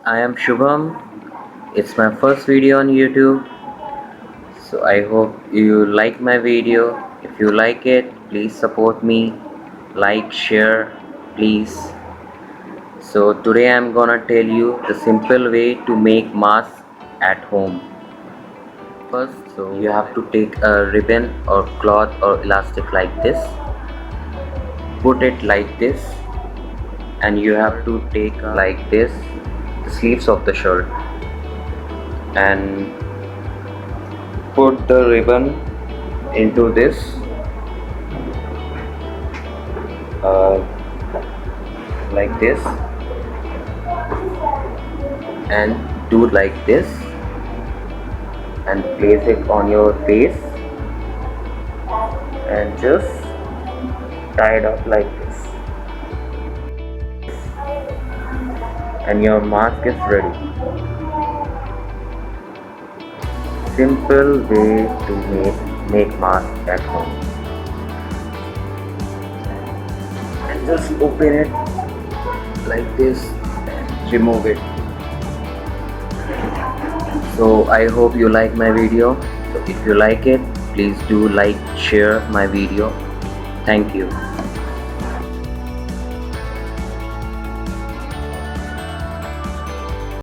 I am Shubham. It's my first video on YouTube, so I hope you like my video. If you like it, please support me. Like, share, please. So today I'm gonna tell you the simple way to make mask at home. First, you have to take a ribbon or cloth or elastic like this, put it like this, and you have to take like this the sleeves of the shirt and put the ribbon into this uh, like this and do like this and place it on your face and just tie it up like this and your mask is ready. Simple way to make mask at home. And just open it like this and remove it. So I hope you like my video. So if you like it, please do like, share my video. Thank you.